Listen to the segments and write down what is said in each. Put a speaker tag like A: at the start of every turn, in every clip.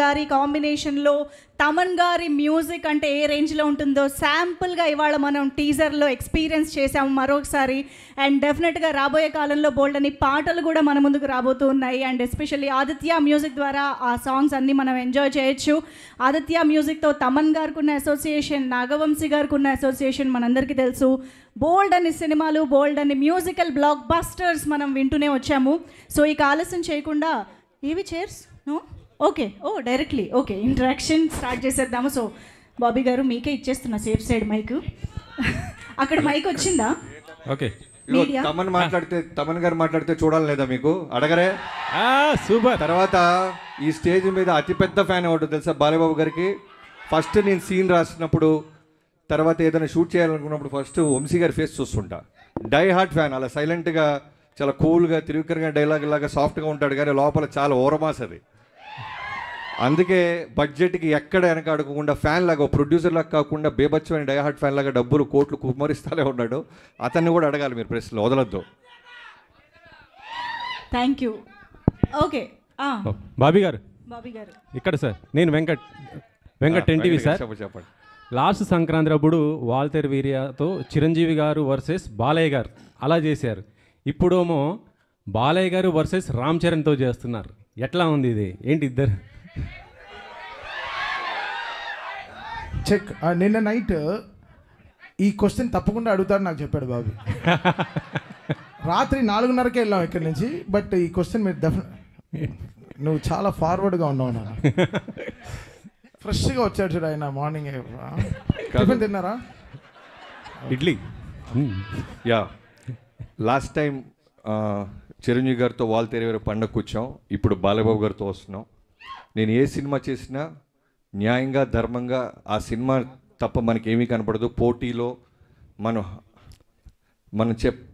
A: గారి కాంబినేషన్లో తమన్ గారి మ్యూజిక్ అంటే ఏ రేంజ్లో ఉంటుందో శాంపుల్గా ఇవాళ మనం టీజర్లో ఎక్స్పీరియన్స్ చేసాము మరొకసారి. అండ్ డెఫినెట్గా రాబోయే కాలంలో బోల్డ్ అని పాటలు కూడా మన ముందుకు రాబోతూ ఉన్నాయి. అండ్ ఎస్పెషల్లీ ఆదిత్య మ్యూజిక్ ద్వారా ఆ సాంగ్స్ అన్నీ మనం ఎంజాయ్ చేయొచ్చు. ఆదిత్య మ్యూజిక్తో తమన్ గారికి ఉన్న అసోసియేషన్, నాగవంశీ గారికి ఉన్న అసోసియేషన్ మనందరికీ తెలుసు. బోల్డ్ అని సినిమాలు, బోల్డ్ అని మ్యూజికల్ బ్లాక్ బస్టర్స్ మనం వింటూనే వచ్చాము. సో ఇక ఆలస్యం చేయకుండా ఏవి chairs no okay directly interaction start చేసేద్దాము. సో బాబీ గారు మీకే ఇచ్చేస్తున్నా సేఫ్ సైడ్ మైక్. అక్కడ మైక్ వచ్చిందా?
B: ఓకే.
C: తమన్ గారు మాట్లాడితే చూడాలి లేదా మీకు అడగరే?
B: సూపర్.
C: తర్వాత ఈ స్టేజ్ మీద అతిపెద్ద ఫ్యాన్ ఎవరు తెలుసా బాలయ్యబాబు గారికి? ఫస్ట్ నేను సీన్ రాసినప్పుడు, తర్వాత ఏదైనా షూట్ చేయాలనుకున్నప్పుడు ఫస్ట్ వంశీ గారి ఫేస్ చూస్తుంటా. Die hard fan. అలా సైలెంట్గా చాలా కూల్గా తిరుగుకరగా డైలాగ్ లాగా సాఫ్ట్గా ఉంటాడు, కానీ లోపల చాలా ఓరమాస్ అది. అందుకే బడ్జెట్కి ఎక్కడ వెనక అడగకుండా ఫ్యాన్ లాగా, ప్రొడ్యూసర్ లాగా కాకుండా బేబచ్చమైన డైహార్ట్ ఫ్యాన్ లాగా డబ్బులు కోట్లు కుమ్మరిస్తానే ఉన్నాడు. అతన్ని కూడా అడగాలి మీరు, ప్రశ్నలు వదలొద్దు.
A: Thank you. ఓకే
B: బాబీ గారు
A: ఇక్కడ
B: సార్. నేను వెంకట్ ఎన్టీవీ సార్.
C: చెప్పండి.
B: లాస్ట్ సంక్రాంతి అప్పుడు వాల్తేరు వీర్యతో చిరంజీవి గారు వర్సెస్ బాలయ్య గారు అలా చేశారు. ఇప్పుడేమో బాలయ్య గారు వర్సెస్ రామ్ చరణ్తో చేస్తున్నారు. ఎట్లా ఉంది ఇది? ఏంటి ఇద్దరు?
D: చెక్. నిన్న నైట్ ఈ క్వశ్చన్ తప్పకుండా అడుగుతాడు నాకు చెప్పాడు బాబు. రాత్రి 4:30కే వెళ్ళాం ఇక్కడి నుంచి. బట్ ఈ క్వశ్చన్ మీరు నువ్వు చాలా ఫార్వర్డ్గా ఉన్నావు నాన్న. ఫ్రెష్గా వచ్చాడు చూడు ఆయన. మార్నింగ్ టిఫిన్ తిన్నారా?
B: Idli.
C: Yeah, last time Chiranjeevi గారితో వాల్తేరు పండగ కూర్చాం. ఇప్పుడు బాలయ్యబాబు గారితో వస్తున్నాం. నేను ఏ సినిమా చేసినా న్యాయంగా, ధర్మంగా ఆ సినిమా తప్ప మనకేమీ కనపడదు. పోటీలో మనం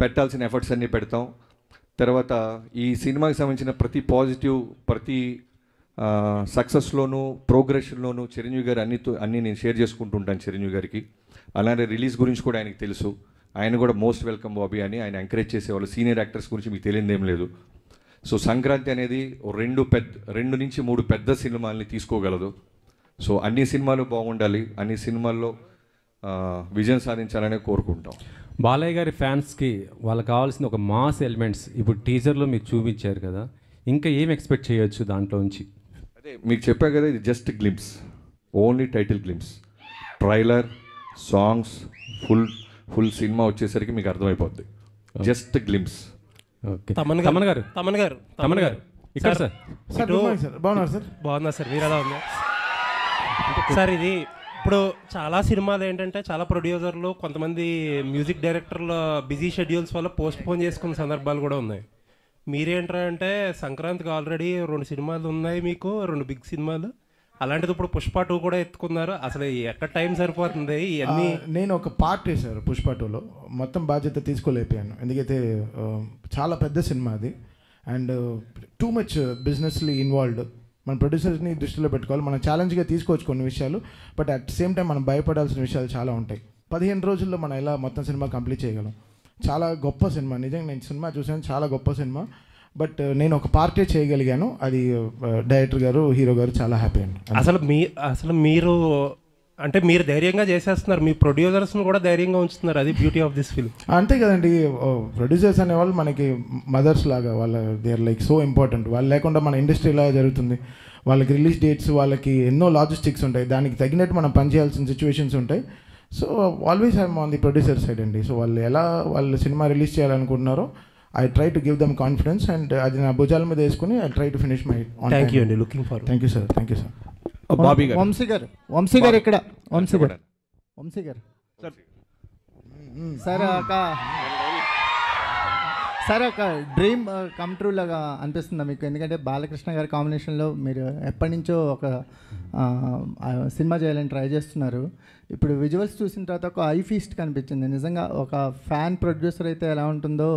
C: పెట్టాల్సిన ఎఫర్ట్స్ అన్నీ పెడతాం. తర్వాత ఈ సినిమాకి సంబంధించిన ప్రతి పాజిటివ్, ప్రతి సక్సెస్లోనూ, ప్రోగ్రెషన్లోనూ చిరంజీవి గారు అన్నీ నేను షేర్ చేసుకుంటూ ఉంటాను చిరంజీవి గారికి. అలానే రిలీజ్ గురించి కూడా ఆయనకి తెలుసు. ఆయన కూడా మోస్ట్ వెల్కమ్ బాబీ అని ఆయన ఎంకరేజ్ చేసేవాళ్ళు. సీనియర్ యాక్టర్స్ గురించి మీకు తెలియదేం లేదు. సో సంక్రాంతి అనేది 2 నుంచి 3 పెద్ద సినిమాల్ని తీసుకోగలదు. సో అన్ని సినిమాలు బాగుండాలి, అన్ని సినిమాల్లో విజయం సాధించాలనే కోరుకుంటాం.
B: బాలయ్య గారి ఫ్యాన్స్కి వాళ్ళకి కావాల్సిన ఒక మాస్ ఎలిమెంట్స్ ఇప్పుడు టీజర్లో మీకు చూపించారు కదా, ఇంకా ఏం ఎక్స్పెక్ట్ చేయొచ్చు దాంట్లో నుంచి?
C: అదే మీకు చెప్పా కదా, ఇది just glimpse, only title glimpse. Trailer, songs, full cinema వచ్చేసరికి మీకు అర్థమైపోద్ది. Just glimpse.
B: ఓకే. తమన్ గారు ఇక్కడ సార్.
D: బాగున్నారు సార్?
E: బాగున్నా సార్, మీరు ఎలా ఉన్నారు సార్? ఇది ఇప్పుడు చాలా సినిమాలు ఏంటంటే చాలా ప్రొడ్యూసర్లు, కొంతమంది మ్యూజిక్ డైరెక్టర్ల బిజీ షెడ్యూల్స్ వల్ల పోస్ట్ పోన్ చేసుకున్న సందర్భాలు కూడా ఉన్నాయి. మీరేంటారంటే సంక్రాంతికి ఆల్రెడీ 2 సినిమాలు ఉన్నాయి మీకు, 2 బిగ్ సినిమాలు. అలాంటిది ఇప్పుడు పుష్ప 2 కూడా ఎత్తుకున్నారు. అసలు ఎక్కడ టైం సరిపోతుంది ఇవన్నీ?
D: నేను ఒక పార్ట్ వేశారు పుష్ప 2లో, మొత్తం బాధ్యత తీసుకోలేకపోయాను. ఎందుకైతే చాలా పెద్ద సినిమా అది. And too much businessly involved. మన ప్రొడ్యూసర్స్ని దృష్టిలో పెట్టుకోవాలి. మనం ఛాలెంజ్గా తీసుకోవచ్చు కొన్ని విషయాలు, బట్ అట్ సేమ్ టైం మనం భయపడాల్సిన విషయాలు చాలా ఉంటాయి. 15 రోజుల్లో మనం ఎలా మొత్తం సినిమా కంప్లీట్ చేయగలం? చాలా గొప్ప సినిమా, నిజంగా నేను సినిమా చూసాను, చాలా గొప్ప సినిమా. బట్ నేను ఒక పార్టీ చేయగలిగాను, అది డైరెక్టర్ గారు, హీరో గారు చాలా హ్యాపీ అండి.
E: అసలు మీరు అంటే మీరు ధైర్యంగా చేసేస్తున్నారు, మీ ప్రొడ్యూసర్స్ని కూడా ధైర్యంగా ఉంచుతున్నారు. అది బ్యూటీ ఆఫ్ దిస్ ఫిల్మ్.
D: అంతే కదండి, ప్రొడ్యూసర్స్ అనేవాళ్ళు మనకి మదర్స్ లాగా. They are like so important. వాళ్ళు లేకుండా మన ఇండస్ట్రీ ఇలా జరుగుతుంది. వాళ్ళకి రిలీజ్ డేట్స్, వాళ్ళకి ఎన్నో లాజిస్టిక్స్ ఉంటాయి, దానికి తగినట్టు మనం పనిచేయాల్సిన సిచ్యువేషన్స్ ఉంటాయి. So always I'm on the producer side అండి. సో వాళ్ళు సినిమా రిలీజ్ చేయాలనుకుంటున్నారో I try to give them confidence, and అది నా భుజాల మీద వేసుకుని I try to finish my.
E: Thank you అండి, looking far.
D: Thank you sir. Thank you sir.
F: Vamsi గారు ఇక్కడ. వంశీ గారు సార్ ఒక డ్రీమ్ కమ్ ట్రూ లాగా అనిపిస్తుందా మీకు? ఎందుకంటే బాలకృష్ణ గారి కాంబినేషన్లో మీరు ఎప్పటి నుంచో ఒక సినిమా చేయాలని ట్రై చేస్తున్నారు. ఇప్పుడు విజువల్స్ చూసిన తర్వాత ఒక ఐ ఫీస్ట్ కనిపించింది. నిజంగా ఒక ఫ్యాన్ ప్రొడ్యూసర్ అయితే ఎలా ఉంటుందో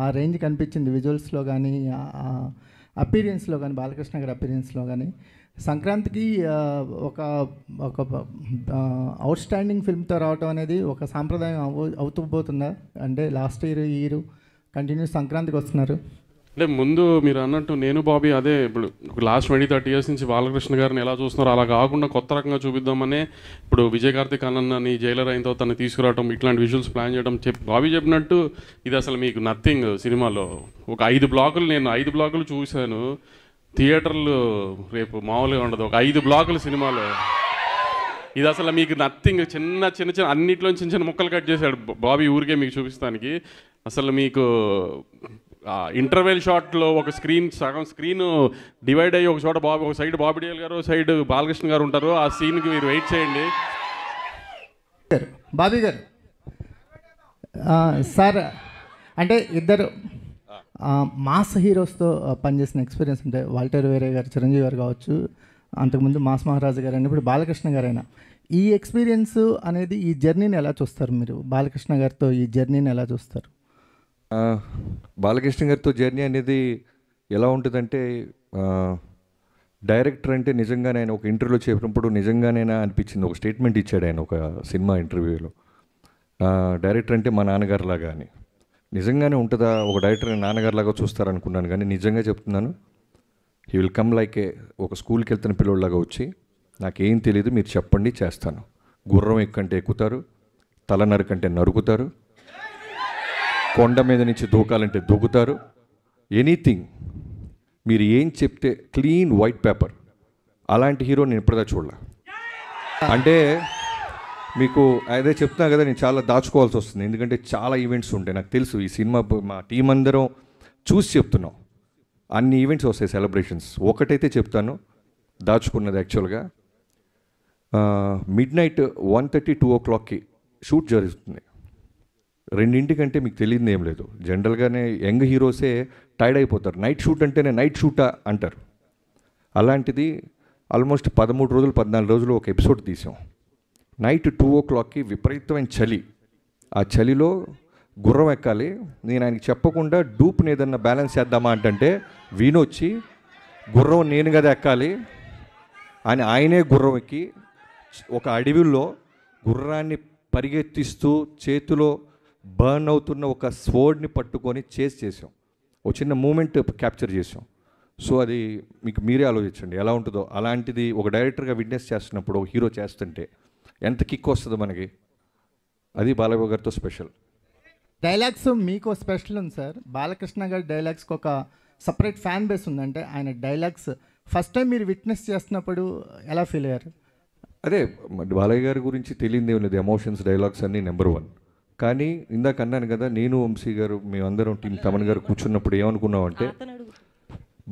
F: ఆ రేంజ్ కనిపించింది విజువల్స్లో కానీ, అపీరియన్స్లో కానీ, బాలకృష్ణ గారి అపీరియన్స్లో కానీ. సంక్రాంతికి ఒక అవుట్ స్టాండింగ్ ఫిల్మ్తో రావటం అనేది ఒక సాంప్రదాయం అవుతూ పోతుందా? అంటే లాస్ట్ ఇయర్ కంటిన్యూస్ సంక్రాంతికి వస్తున్నారు.
G: అంటే ముందు మీరు అన్నట్టు నేను బాబీ అదే ఇప్పుడు లాస్ట్ 20-30 ఇయర్స్ నుంచి బాలకృష్ణ గారిని ఎలా చూస్తున్నారో అలా కాకుండా కొత్త రకంగా చూపిద్దామనే ఇప్పుడు విజయ్ కార్తిక్ అన్నని జైలర్ అయిన తర్వాత తను తీసుకురావడం ఇట్లాంటి విజువల్స్ ప్లాన్ చేయడం బాబీ చెప్పినట్టు ఇది అసలు మీకు నథింగ్ సినిమాలో. ఒక 5 బ్లాకులు నేను 5 బ్లాకులు చూశాను థియేటర్లు, రేపు మామూలుగా ఉండదు. ఒక 5 బ్లాకులు సినిమాలో ఇది అసలు మీకు నథింగ్. చిన్న చిన్న చిన్న అన్నింటిలో చిన్న చిన్న ముక్కలు కట్ చేశాడు బాబీ ఊరికే మీకు చూపిస్తానికి. అసలు మీకు ఇంటర్వెల్ షాట్లో ఒక సగం స్క్రీన్ డివైడ్ అయ్యి ఒక చోట ఒక సైడ్ బాబీ డియోల్ గారు, సైడ్ బాలకృష్ణ గారు ఉంటారు. ఆ సీన్కి మీరు వెయిట్ చేయండి.
F: బాబీ గారు సార్, అంటే ఇద్దరు మాస్ హీరోస్తో పనిచేసిన ఎక్స్పీరియన్స్ అంటే వాల్టర్ వేరే గారు, చిరంజీవి గారు కావచ్చు, అంతకుముందు మాస్ మహారాజు గారు అని, ఇప్పుడు బాలకృష్ణ గారైనా ఈ ఎక్స్పీరియన్స్ అనేది ఈ జర్నీని ఎలా చూస్తారు మీరు? బాలకృష్ణ గారితో ఈ జర్నీని ఎలా చూస్తారు?
C: బాలకృష్ణ గారితో జర్నీ అనేది ఎలా ఉంటుందంటే, డైరెక్టర్ అంటే నిజంగానే ఆయన ఒక ఇంటర్వ్యూలో చెప్పినప్పుడు నిజంగానేనా అనిపించింది. ఒక స్టేట్మెంట్ ఇచ్చాడు ఆయన ఒక సినిమా ఇంటర్వ్యూలో, డైరెక్టర్ అంటే మా నాన్నగారులాగా అని. నిజంగానే ఉంటుందా ఒక డైరెక్టర్ నాన్నగారులాగా చూస్తారనుకున్నాను, కానీ నిజంగా చెప్తున్నాను, హీ విల్ కమ్ లైక్ ఒక స్కూల్కి వెళ్తున్న పిల్లోళ్ళలాగా వచ్చి నాకేం తెలియదు మీరు చెప్పండి చేస్తాను. గుర్రం ఎక్కంటే ఎక్కుతారు, తల నరుకంటే నరుకుతారు, కొండ మీద నుంచి దూకాలంటే దూకుతారు, ఎనీథింగ్ మీరు ఏం చెప్తే క్లీన్ వైట్ పేపర్. అలాంటి హీరో నేను ఇప్పటిదా చూడలే. అంటే మీకు అదే చెప్తున్నా కదా, నేను చాలా దాచుకోవాల్సి వస్తుంది, ఎందుకంటే చాలా ఈవెంట్స్ ఉంటాయి. నాకు తెలుసు ఈ సినిమా మా టీం అందరం చూసి చెప్తున్నాం, అన్ని ఈవెంట్స్ వస్తాయి, సెలబ్రేషన్స్. ఒకటైతే చెప్తాను దాచుకున్నది, యాక్చువల్గా మిడ్నైట్ 1:30-2 o'clockకి షూట్ జరుగుతుంది. 2 మీకు తెలియదు ఏం లేదు. జనరల్గానే యంగ్ హీరోసే టైర్డ్ అయిపోతారు, నైట్ షూట్ అంటేనే నైట్ షూటా అంటారు. అలాంటిది ఆల్మోస్ట్ 13 రోజులు 14 రోజులు ఒక ఎపిసోడ్ తీసాం. నైట్ 2 o'clockకి విపరీతమైన చలి, ఆ చలిలో గుర్రం ఎక్కాలి. నేను ఆయనకి చెప్పకుండా డూప్ని ఏదన్నా బ్యాలెన్స్ చేద్దామా అంటే వీణొచ్చి గుర్రం నేను కదా ఎక్కాలి అని ఆయనే గుర్రం ఎక్కి ఒక అడవిలో గుర్రాన్ని పరిగెత్తిస్తూ చేతిలో బర్న్ అవుతున్న ఒక స్వర్డ్ని పట్టుకొని చేసాం. ఒక చిన్న మూమెంట్ క్యాప్చర్ చేసాం. సో అది మీకు మీరే ఆలోచించండి ఎలా ఉంటుందో. అలాంటిది ఒక డైరెక్టర్గా విట్నెస్ చేస్తున్నప్పుడు ఒక హీరో చేస్తుంటే ఎంత కిక్ వస్తుందో మనకి. అది బాలయ్య గారితో స్పెషల్.
F: డైలాగ్స్ మీకు స్పెషల్ ఉంది సార్. బాలకృష్ణ గారి డైలాగ్స్కి ఒక సపరేట్ ఫ్యాన్ బేస్ ఉంది. అంటే ఆయన డైలాగ్స్ ఫస్ట్ టైం మీరు విట్నెస్ చేస్తున్నప్పుడు ఎలా ఫీల్ అయ్యారు?
C: అదే బాలయ్య గారి గురించి తెలియదేం లేదు, ఎమోషన్స్ డైలాగ్స్ అన్నీ నెంబర్ 1. కానీ ఇందాక అన్నాను కదా, నేను వంశీ గారు మేమందరం టీం తమన్ గారు కూర్చున్నప్పుడు ఏమనుకున్నామంటే,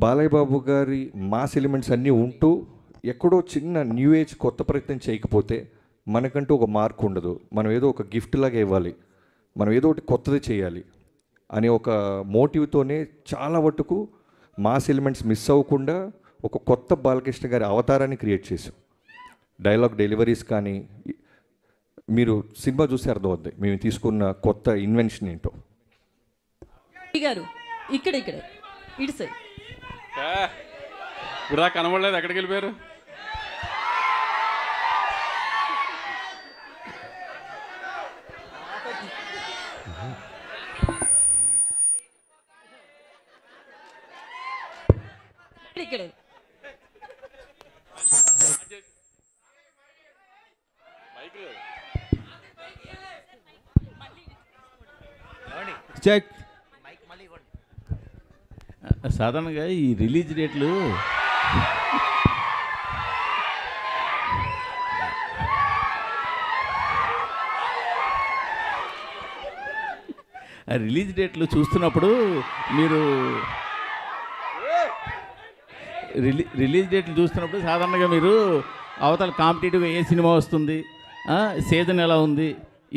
C: బాలయ్య బాబు గారి మాస్ ఎలిమెంట్స్ అన్నీ ఉంటూ ఎక్కడో చిన్న న్యూ ఏజ్ కొత్త ప్రయత్నం చేయకపోతే మనకంటూ ఒక మార్క్ ఉండదు. మనం ఏదో ఒక గిఫ్ట్ లాగా ఇవ్వాలి, మనం ఏదో ఒకటి కొత్తది చేయాలి అనే ఒక మోటివ్తోనే చాలా మటుకు మాస్ ఎలిమెంట్స్ మిస్ అవ్వకుండా ఒక కొత్త బాలకృష్ణ గారి అవతారాన్ని క్రియేట్ చేసాం. డైలాగ్ డెలివరీస్ కానీ మీరు సినిమా చూసి అర్థమవుద్ది మేము తీసుకున్న కొత్త ఇన్వెన్షన్ ఏంటో.
H: గారు ఇక్కడ ఇటు సైడ్
G: ఇప్పుడు కనబడలేదు, ఎక్కడికి వెళ్ళిపోయారు?
H: ఇక్కడ
I: చెక్. సాధారణంగా ఈ రిలీజ్ డేట్లు రిలీజ్ డేట్లు చూస్తున్నప్పుడు మీరు రిలీజ్ డేట్లు చూస్తున్నప్పుడు సాధారణంగా మీరు అవతల కాంపిటేటివ్గా ఏ సినిమా వస్తుంది, సీజన్ ఎలా ఉంది,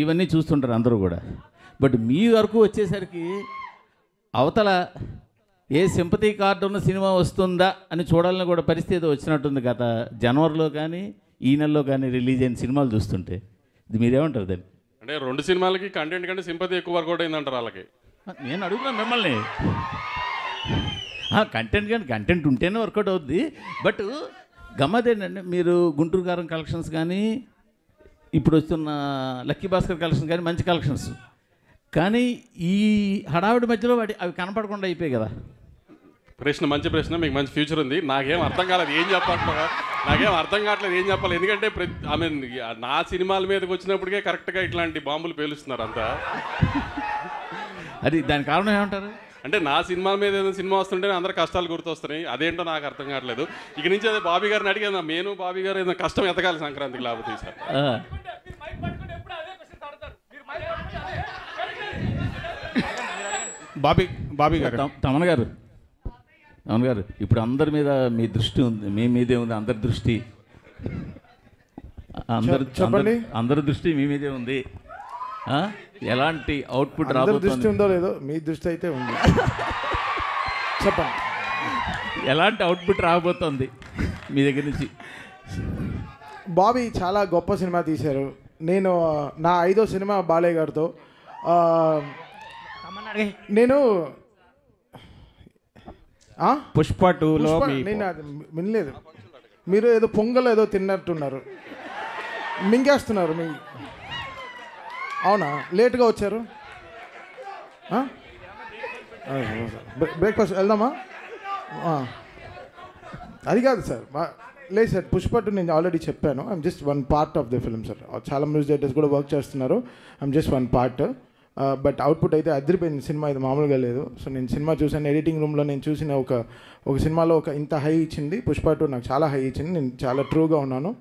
I: ఇవన్నీ చూస్తుంటారు అందరూ కూడా. బట్ మీ వరకు వచ్చేసరికి అవతల ఏ సింపతి కార్డు ఉన్న సినిమా వస్తుందా అని చూడాలని కూడా పరిస్థితి వచ్చినట్టుంది గత జనవరిలో కానీ ఈ నెలలో కానీ రిలీజ్ అయిన సినిమాలు చూస్తుంటే. ఇది మీరేమంటారు దాన్ని?
G: అంటే 2 సినిమాలకి కంటెంట్ కంటే సింపతి ఎక్కువ వర్కౌట్ అయిందంటారు వాళ్ళకి.
I: నేను అడుగుతున్నాను మిమ్మల్ని. కంటెంట్ కానీ కంటెంట్ ఉంటేనే వర్కౌట్ అవుద్ది. బట్ గమ్మదేంటంటే మీరు గుంటూరు కారం కలెక్షన్స్ కానీ ఇప్పుడు వస్తున్న లక్కీ భాస్కర్ కలెక్షన్స్ కానీ మంచి కలెక్షన్స్, కానీ ఈ హడావిడి మధ్యలో అవి కనపడకుండా అయిపోయాయి కదా.
G: ప్రశ్న మంచి ప్రశ్న, మీకు మంచి ఫ్యూచర్ ఉంది. నాకేం అర్థం కాలేదు ఏం కావట్లేదు ఏం చెప్పాలి. ఎందుకంటే ఐ మీన్ నా సినిమాల మీదకి వచ్చినప్పటికే కరెక్ట్గా ఇట్లాంటి బాంబులు పేలుస్తున్నారు అంతా.
I: అది దాని కారణం ఏమంటారు?
G: అంటే నా సినిమాల మీద ఏదైనా సినిమా వస్తుంటేనే అందరు కష్టాలు గుర్తొస్తున్నాయి. అదేంటో నాకు అర్థం కావట్లేదు. ఇక నుంచి అదే బాబీ గారిని అడిగేదా, నేను బాబీ గారు ఏదైనా కష్టం ఎతకాలి సంక్రాంతికి లేకపోతే సార్.
J: బాబీ గారు,
I: తమన్ గారు ఇప్పుడు అందరి మీద మీ దృష్టి ఉంది, మీ మీదే ఉంది అందరి దృష్టి. అందరి దృష్టి మీ మీదే ఉంది. ఎలాంటి అవుట్పుట్
D: రాబోతుంది? దృష్టి ఉందో లేదో మీ దృష్టి అయితే ఉంది. చెప్పండి,
I: ఎలాంటి అవుట్పుట్ రాబోతుంది మీ దగ్గర నుంచి?
D: బాబీ చాలా గొప్ప సినిమా తీశారు. నేను నా 5వ సినిమా బాలయ్య గారితో. నేను
J: పుష్ప 2లో
D: నేను వినలేదు. మీరు ఏదో పొంగల్ ఏదో తిన్నట్టున్నారు, మింగేస్తున్నారు. అవునా, లేట్గా వచ్చారు? బ్రేక్ఫాస్ట్ వెళ్దామా? అది కాదు సార్, లేదు సార్. పుష్ప 2 నేను ఆల్రెడీ చెప్పాను. I'm just one part of the film sir. చాలా మ్యూజిక్ డైరెక్టర్స్ కూడా వర్క్ చేస్తున్నారు. I'm just one part. But output అయితే అదిరిపోయింది. సినిమా ఇది మామూలుగా లేదు. సో నేను సినిమా చూసాను, ఎడిటింగ్ రూమ్లో నేను చూసిన ఒక సినిమాలో ఇంత హై ఇచ్చింది పుష్ప 2 నాకు చాలా హై ఇచ్చింది. నేను చాలా ట్రూగా ఉన్నాను.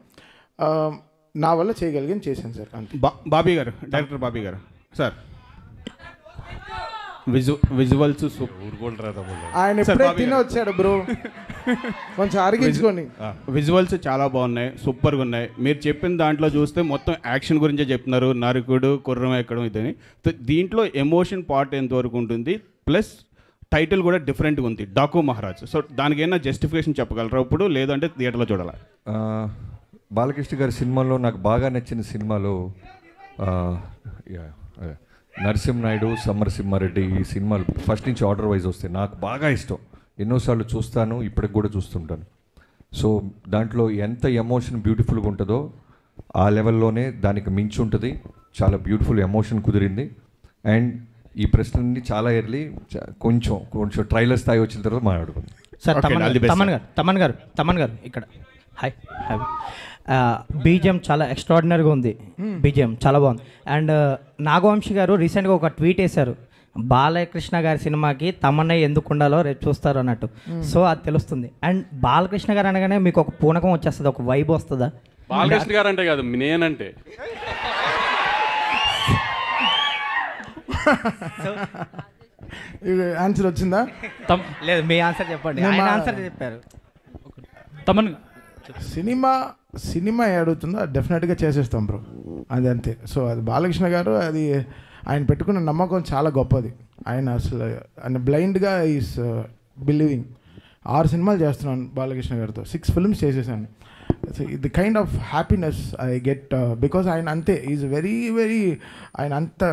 D: నా వల్ల చేయగలిగాను, చేశాను సార్. అంతే.
J: బాబీ గారు, డైరెక్టర్ బాబీ గారు సార్, విజువల్స్
D: ఆయన ఎప్పుడే తిని వచ్చాడు బ్రో, కొంచెం అరిగించుకొని.
J: విజువల్స్ చాలా బాగున్నాయి, సూపర్గా ఉన్నాయి. మీరు చెప్పిన దాంట్లో చూస్తే మొత్తం యాక్షన్ గురించే చెప్తున్నారు, నరుకుడు కుర్రం ఎక్కడం ఇదని. దీంట్లో ఎమోషన్ పార్ట్ ఎంతవరకు ఉంటుంది, ప్లస్ టైటిల్ కూడా డిఫరెంట్గా ఉంది, డాకు మహారాజ్. సో దానికి ఏమైనా జస్టిఫికేషన్ చెప్పగలరా ఇప్పుడు, లేదంటే థియేటర్లో చూడాలా?
C: బాలకృష్ణ గారి సినిమాలో నాకు బాగా నచ్చిన సినిమాలో నరసింహనాయుడు, సమరసింహారెడ్డి ఈ సినిమాలు ఫస్ట్ నుంచి ఆర్డర్ వైజ్ వస్తాయి. నాకు బాగా ఇష్టం, ఎన్నోసార్లు చూస్తాను, ఇప్పటికి కూడా చూస్తుంటాను. సో దాంట్లో ఎంత ఎమోషన్ బ్యూటిఫుల్గా ఉంటుందో ఆ లెవెల్లోనే దానికి మించి ఉంటుంది. చాలా బ్యూటిఫుల్ ఎమోషన్ కుదిరింది. అండ్ ఈ ప్రశ్నని చాలా ఎర్లీ కొంచెం ట్రైలర్ స్థాయి వచ్చిన తర్వాత మాట్లాడుకుందాం.
K: సార్ తమన్ గారు ఇక్కడ హాయ్. బీజిఎం చాలా ఎక్స్ట్రాడినరీగా ఉంది, బీజిఎం చాలా బాగుంది. అండ్ నాగవంశి గారు రీసెంట్గా ఒక ట్వీట్ వేశారు, బాలకృష్ణ గారి సినిమాకి తమన్నే ఎందుకు ఉండాలో రేపు చూస్తారు అన్నట్టు. సో అది తెలుస్తుంది. అండ్ బాలకృష్ణ గారు అనగానే మీకు ఒక పూనకం వచ్చేస్తుంది, ఒక వైబ్ వస్తుందా?
G: బాలకృష్ణ గారు అంటే కాదు, నేనంటే
D: ఆన్సర్ వచ్చిందా?
K: లేదు, మీ ఆన్సర్ చెప్పండి. ఆన్సర్ చెప్పారు.
D: తమన్ సినిమా అడుగుతుందో డెఫినెట్గా చేసేస్తాం బ్రో, అది అంతే. సో అది బాలకృష్ణ గారు, అది ఆయన పెట్టుకున్న నమ్మకం చాలా గొప్పది. ఆయన బ్లైండ్గా ఈస్ బిలీవింగ్. 6 సినిమాలు చేస్తున్నాను బాలకృష్ణ గారితో, 6 ఫిల్మ్స్ చేసేసాను. సో ఇది kind of happiness I get because ఆయన అంతే, ఈజ్ వెరీ ఆయన అంత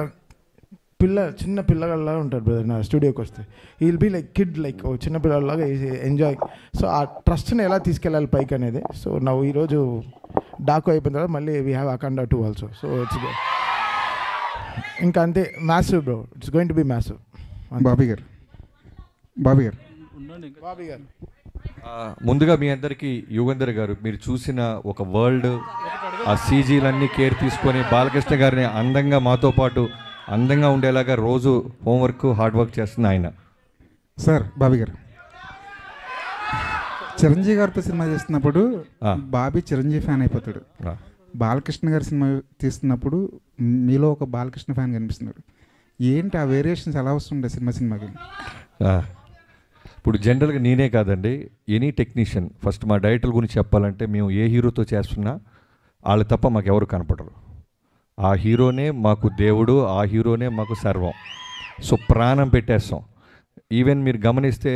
D: చిన్న పిల్లగాళ్ళలాగా ఉంటారు బ్రదర్. నా స్టూడియోకి వస్తే he will be like kid, like ఓ చిన్న పిల్లలాగా ఎంజాయ్. సో ఆ ట్రస్ట్ని ఎలా తీసుకెళ్ళాలి పైకి అనేది. సో ನಾವು ఈరోజు డాకు అయిపోయిన తర్వాత మళ్ళీ we have Akhanda 2 also. So it's ఇంకా అంతే, massive bro, it's going to be massive.
J: Bobby గారు
C: ముందుగా మీ అందరికీ యుగంధర్ గారు, మీరు చూసిన ఒక వరల్డ్, ఆ సీజీలన్నీ కేర్ తీసుకొని బాలకృష్ణ గారిని అందంగా మాతో పాటు అందంగా ఉండేలాగా రోజు హోంవర్క్ హార్డ్ వర్క్ చేస్తున్న ఆయన.
J: సార్ బాబీ గారు, చిరంజీవి గారితో సినిమా చేస్తున్నప్పుడు బాబీ చిరంజీవి ఫ్యాన్ అయిపోతాడు. బాలకృష్ణ గారి సినిమా తీస్తున్నప్పుడు మీలో ఒక బాలకృష్ణ ఫ్యాన్ కనిపిస్తున్నాడు. ఏంటి ఆ వేరియేషన్స్ ఎలా వస్తుండే సినిమాకి?
C: ఇప్పుడు జనరల్గా నేనే కాదండి, ఎనీ టెక్నీషియన్, ఫస్ట్ మా డైరెక్టర్ గురించి చెప్పాలంటే మేము ఏ హీరోతో చేస్తున్నా వాళ్ళు తప్ప మాకు ఎవరు కనపడరు. ఆ హీరోనే మాకు దేవుడు, ఆ హీరోనే మాకు సర్వం. సో ప్రాణం పెట్టేస్తాం. ఈవెన్ మీరు గమనిస్తే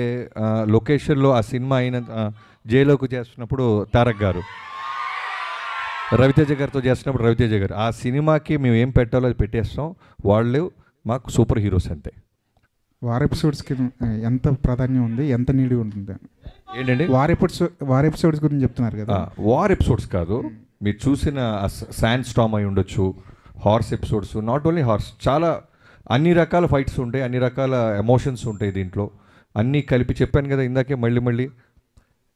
C: లొకేషన్లో ఆ సినిమా అయిన జైలోకి చేస్తున్నప్పుడు తారక్ గారు, రవితేజ గారితో చేస్తున్నప్పుడు రవితేజ గారు, ఆ సినిమాకి మేము ఏం పెట్టాలో అది పెట్టేస్తాం. వాళ్ళు మాకు సూపర్ హీరోస్ అంతే.
J: వార్ ఎపిసోడ్స్కి ఎంత ప్రాధాన్యం ఉంది, ఎంత నీడి ఉంటుంది
C: ఏంటండి?
J: వార్ ఎపిసోడ్స్ గురించి చెప్తున్నారు కదా.
C: వార్ ఎపిసోడ్స్ కాదు, మీరు చూసిన శాండ్ స్టామ్ అయి ఉండొచ్చు, horse episodes, not only horse, చాలా అన్ని రకాల ఫైట్స్ ఉంటాయి, అన్ని రకాల ఎమోషన్స్ ఉంటాయి దీంట్లో. అన్నీ కలిపి చెప్పాను కదా ఇందాకే మళ్ళీ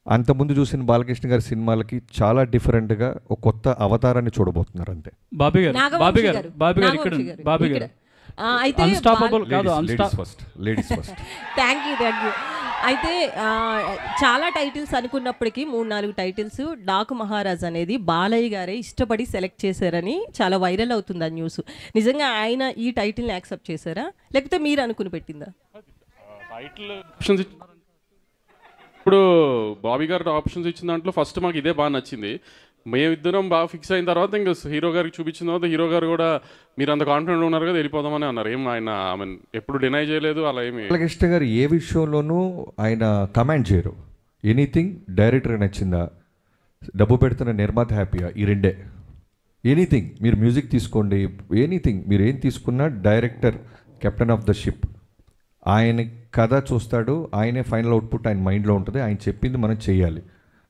C: అంతకుముందు చూసిన బాలకృష్ణ గారి సినిమాలకి చాలా డిఫరెంట్గా ఒక కొత్త అవతారాన్ని చూడబోతున్నారు అంతే.
L: బాబీ గారు ఇక్కడ బాబీ గారు
H: అయితే
L: అన్స్టాపబుల్ కాదు,
C: లేడీస్ ఫస్ట్.
H: Thank you. అయితే చాలా టైటిల్స్ అనుకున్నప్పటికీ 3-4 టైటిల్స్ డాకు మహారాజ్ అనేది బాలయ్య గారే ఇష్టపడి సెలెక్ట్ చేశారని చాలా వైరల్ అవుతుంది ఆ న్యూస్. నిజంగా ఆయన ఈ టైటిల్ని యాక్సెప్ట్ చేశారా లేకపోతే మీరు అనుకుని పెట్టిందా?
G: టైటిల్ ఆప్షన్స్ ఇప్పుడు బాబీ గారు ఆప్షన్స్ ఇచ్చిన దాంట్లో ఫస్ట్ మాకు ఇదే బాగా నచ్చింది. మేమిద్దరం బాగా ఫిక్స్ అయిన తర్వాత ఇంకా హీరో గారికి చూపించిన తర్వాత హీరో గారు కూడా మీరు అంత కాన్ఫిడెంట్ ఉన్నారు కదా వెళ్ళిపోదామని అన్నారు. ఏం ఆయన ఎప్పుడు డినై చేయలేదు అలా ఏమి.
C: బాలకృష్ణ గారు ఏ విషయంలోనూ ఆయన కమెంట్ చేయరు. ఎనీథింగ్ డైరెక్టర్ నచ్చిందా, డబ్బు పెడుతున్న నిర్మాత హ్యాపీయా, ఈ రెండే. ఎనీథింగ్ మీరు మ్యూజిక్ తీసుకోండి, ఎనీథింగ్ మీరు ఏం తీసుకున్నా director captain of the ship. ఆయన కథ చూస్తాడు, ఆయనే ఫైనల్ అవుట్పుట్ ఆయన మైండ్లో ఉంటుంది, ఆయన చెప్పింది మనం చేయాలి,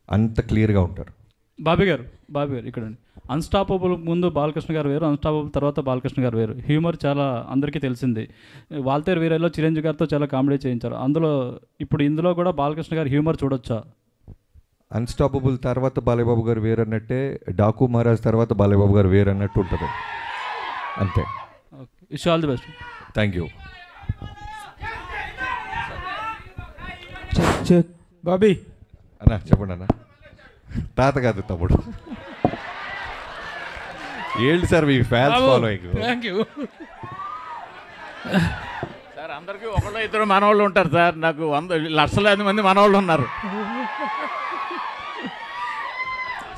C: అంత క్లియర్గా ఉంటారు.
L: బాబీ గారు ఇక్కడ అన్స్టాపబుల్ ముందు బాలకృష్ణ గారు వేరు, అన్స్టాపబుల్ తర్వాత బాలకృష్ణ గారు వేరు. హ్యూమర్ చాలా అందరికీ తెలిసింది. వాల్తేరు వీరలో చిరంజీవి గారితో చాలా కామెడీ చేయించారు. ఇందులో కూడా బాలకృష్ణ గారు హ్యూమర్ చూడొచ్చా?
C: అన్స్టాపబుల్ తర్వాత బాలయ్యబాబు గారు వేరు అన్నట్టే, డాకు మహారాజ్ తర్వాత బాలయ్యబాబు గారు వేరు అన్నట్టు ఉంటుంది అంతే.
L: Wish all the best.
C: Thank you.
L: Bobby
C: అన్నా చెప్పండి అన్న. తాత కాదు తమ్ముడు. ఏంటి sir me fans following?
L: Thank you
I: sir. అందరికీ ఒకళ్ళు ఇద్దరు మనవాళ్ళు ఉంటారు సార్, నాకు లక్షలాది మంది మనవాళ్ళు ఉన్నారు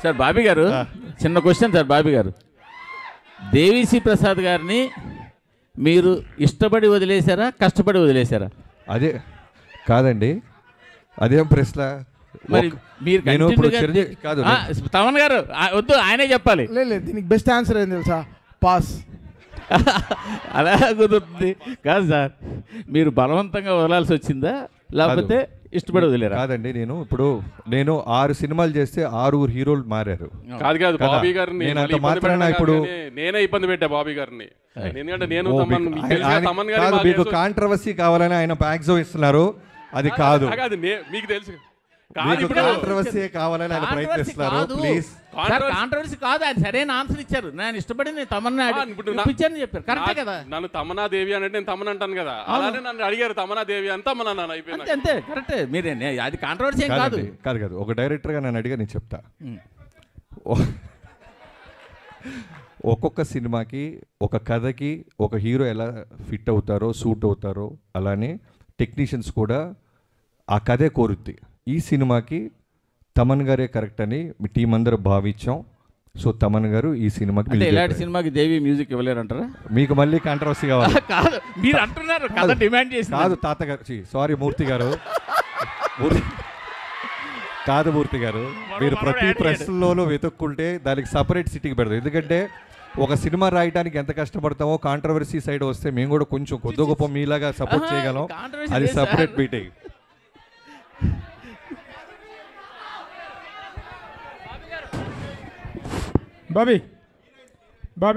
I: సార్. బాబీ గారు చిన్న క్వశ్చన్ సార్. బాబీ గారు, దేవిశ్రీ ప్రసాద్ గారిని మీరు ఇష్టపడి వదిలేశారా, కష్టపడి వదిలేశారా?
C: అదే కాదండి, అదేం ప్రశ్న.
I: మరి మీరు
C: నేను ఇప్పుడు చిరంజీవి కాదు,
I: తమన్ గారు వద్దు, ఆయనే చెప్పాలి.
D: లేదు దీనికి బెస్ట్ ఆన్సర్ ఏం తెలుసా? పాస్.
I: అలా కుదురుతుంది కాదు సార్. మీరు బలవంతంగా వదలాల్సి వచ్చిందా లేకపోతే ఇష్టపడి వదిలేరా?
C: కాదండి, నేను 6 సినిమాలు చేస్తే 6 హీరోలు మారారు.
G: కాదు బాబీ గారిని
C: నేను మాత్రాన ఇప్పుడు
G: నేనే ఇబ్బంది పెట్టా బాబీ గారిని. ఎందుకంటే నేను
C: మీకు కాంట్రవర్సీ కావాలని ఆయన ప్యాక్సో ఇస్తున్నారు, అది కాదు.
G: మీకు తెలుసు
C: కాంట్రవర్సీ కావాలని ఆయన ప్రయత్నిస్తున్నారు. ప్లీజ్
I: కాంట్రవర్సీ కాదు, అది సరైన ఆన్సర్ ఇచ్చారు. నేను ఇష్టపడింది తమన్నా ఇప్పించారని చెప్పారు. కరెక్టే కదా.
G: నన్ను తమన్నా దేవి అంటే నేను తమన్ అంటాను కదా, అలానే నన్ను అడిగారు తమన్నా దేవి అని తమన్నా నన్ను అయిపోయింది
I: అంతే. కరెక్టే, మీరే అది కాంట్రవర్సీ కాదు.
C: కాదు ఒక డైరెక్టర్గా నన్ను అడిగా నేను చెప్తా. ఒక్కొక్క సినిమాకి ఒక కథకి ఒక హీరో ఎలా ఫిట్ అవుతారో సూట్ అవుతారో అలానే టెక్నీషియన్స్ కూడా ఆ కథే కోరుద్ది. ఈ సినిమాకి తమన్ గారే కరెక్ట్ అని మీ టీం అందరూ భావించాం. సో తమన్ గారు ఈ సినిమాకి
I: ఇలాంటి సినిమాకి దేవి మ్యూజిక్ ఇవ్వలేరంటారా?
C: మీకు మళ్ళీ కాంట్రవర్సీ కావాలి?
I: కాదు, మీరు అంటున్నారు కథ డిమాండ్ చేసి.
C: కాదు తాతగారు, సారీ మూర్తి గారు, కాదు మూర్తి గారు, మీరు ప్రతి ప్రశ్నలోనూ వెతుక్కుంటే దానికి సపరేట్ సిటీకి పెడతాం. ఎందుకంటే ఒక సినిమా రాయడానికి ఎంత కష్టపడతామో కాంట్రవర్సీ సైడ్ వస్తే మేము కూడా కొంచెం కొద్ది గొప్ప మీలాగా సపోర్ట్ చేయగలం. అది separate meeting.
M: Bobby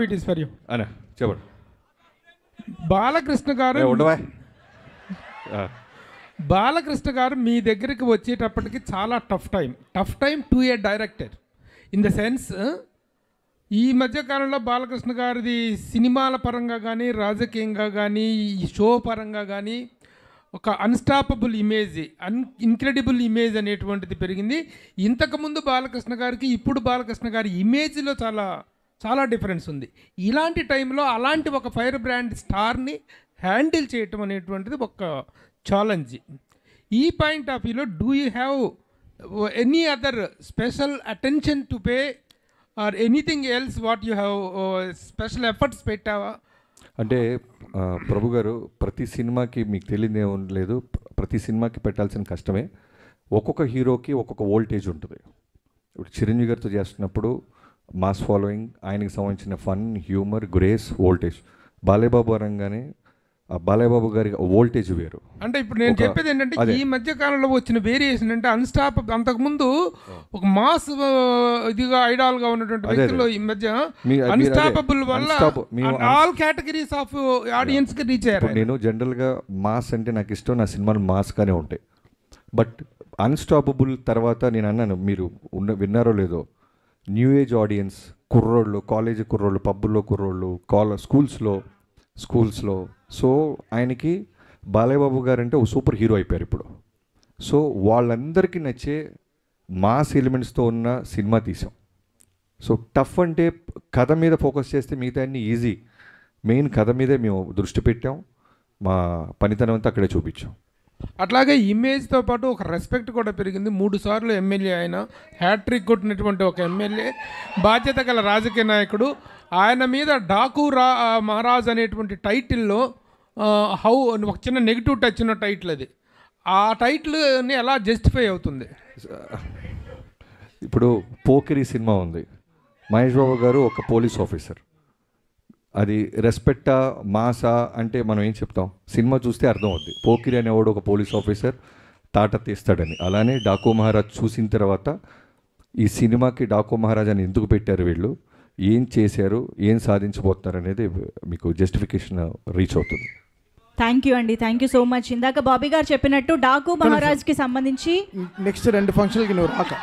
M: it is for you.
C: అన్నా చెప్పండి.
M: బాలకృష్ణ గారు మీ దగ్గరికి వచ్చేటప్పటికి చాలా tough time to A director. In the sense ఈ మధ్యకాలంలో బాలకృష్ణ గారిది సినిమాల పరంగా కానీ రాజకీయంగా కానీ ఈ షో పరంగా కానీ ఒక అన్స్టాపబుల్ ఇమేజ్, ఇన్క్రెడిబుల్ ఇమేజ్ అనేటువంటిది పెరిగింది. ఇంతకుముందు బాలకృష్ణ గారికి ఇప్పుడు బాలకృష్ణ గారి ఇమేజ్లో చాలా డిఫరెన్స్ ఉంది. ఇలాంటి టైంలో అలాంటి ఒక ఫైర్ బ్రాండ్ స్టార్ని హ్యాండిల్ చేయటం అనేటువంటిది ఒక ఛాలెంజ్. ఈ పాయింట్ ఆఫ్ వ్యూలో do you have any other special attention to pay or anything else what you have special efforts పెట్టావా?
C: అంటే ప్రభు గారు, ప్రతి సినిమాకి మీకు తెలియదు ఏం లేదు, ప్రతి సినిమాకి పెట్టాల్సిన కష్టమే. ఒక్కొక్క హీరోకి ఒక్కొక్క వోల్టేజ్ ఉంటుంది. ఇప్పుడు చిరంజీవి గారితో చేస్తున్నప్పుడు మాస్ ఫాలోయింగ్, ఆయనకి సంబంధించిన fun, humour, grace, voltage. Balayya Babu అనగానే బాలయ్య బాబు గారి వోల్టేజ్ వేరు.
M: అంటే ఇప్పుడు నేను చెప్పేది ఏంటంటే ఈ మధ్య కాలంలో వచ్చిన వేరియేషన్ అంటే అంతకుముందు ఒక మాస్ ఇదిగా ఐడాల్గా ఉన్నటువంటి వ్యక్తులు ఈ మధ్య అన్స్టాపబుల్ వల్ల ఆల్ కేటగిరీస్ ఆఫ్ ఆడియన్స్కి రీచ్ అయ్యారు.
C: నేను జనరల్గా మాస్ అంటే నాకు ఇష్టం, నా సినిమాలు మాస్గానే ఉంటాయి. బట్ అన్స్టాపబుల్ తర్వాత నేను అన్నాను, మీరు విన్నారో లేదో, న్యూ ఏజ్ ఆడియన్స్, కుర్రోళ్ళు, కాలేజీ కుర్రోళ్ళు, పబ్బుల్లో కుర్రోళ్ళు, స్కూల్స్లో. సో ఆయనకి బాలయ్య బాబు గారు అంటే ఒక సూపర్ హీరో అయిపోయారు ఇప్పుడు. సో వాళ్ళందరికీ నచ్చే మాస్ ఎలిమెంట్స్తో ఉన్న సినిమా తీసాం. సో టఫ్ అంటే కథ మీద ఫోకస్ చేస్తే మిగతా అన్ని ఈజీ. మెయిన్ కథ మీదే మేము దృష్టి పెట్టాం, మా పనితనం అంతా అక్కడే చూపించాం.
M: అట్లాగే ఇమేజ్తో పాటు ఒక రెస్పెక్ట్ కూడా పెరిగింది. 3 సార్లు ఎమ్మెల్యే ఆయన, హ్యాట్రిక్ కొట్టినటువంటి ఒక ఎమ్మెల్యే, బాధ్యత గల రాజకీయ నాయకుడు. ఆయన మీద డాకు మహారాజ్ అనేటువంటి టైటిల్లో ఒక చిన్న నెగిటివ్ టచ్ ఉన్న టైటిల్ అది. ఆ టైటిల్ని ఎలా జస్టిఫై అవుతుంది?
C: ఇప్పుడు పోకిరి సినిమా ఉంది, మహేష్ బాబు గారు ఒక పోలీస్ ఆఫీసర్. అది రెస్పెక్టా మాసా అంటే మనం ఏం చెప్తాం, సినిమా చూస్తే అర్థం అవుద్ది. పోకిరి అనేవాడు ఒక పోలీస్ ఆఫీసర్ తాట తీస్తాడని. అలానే డాకు మహారాజ్ చూసిన తర్వాత ఈ సినిమాకి డాకు మహారాజ్ అని ఎందుకు పెట్టారు, వీళ్ళు ఏం చేశారు, ఏం సాధించబోతున్నారు అనేది మీకు జస్టిఫికేషన్ రీచ్ అవుతుంది.
A: థ్యాంక్ యూ అండి, థ్యాంక్ యూ సో మచ్. ఇందాక బాబీ గారు చెప్పినట్టు డాకు మహారాజ్కి సంబంధించి
D: నెక్స్ట్ 2 ఫంక్షన్లకి నువ్వు రాక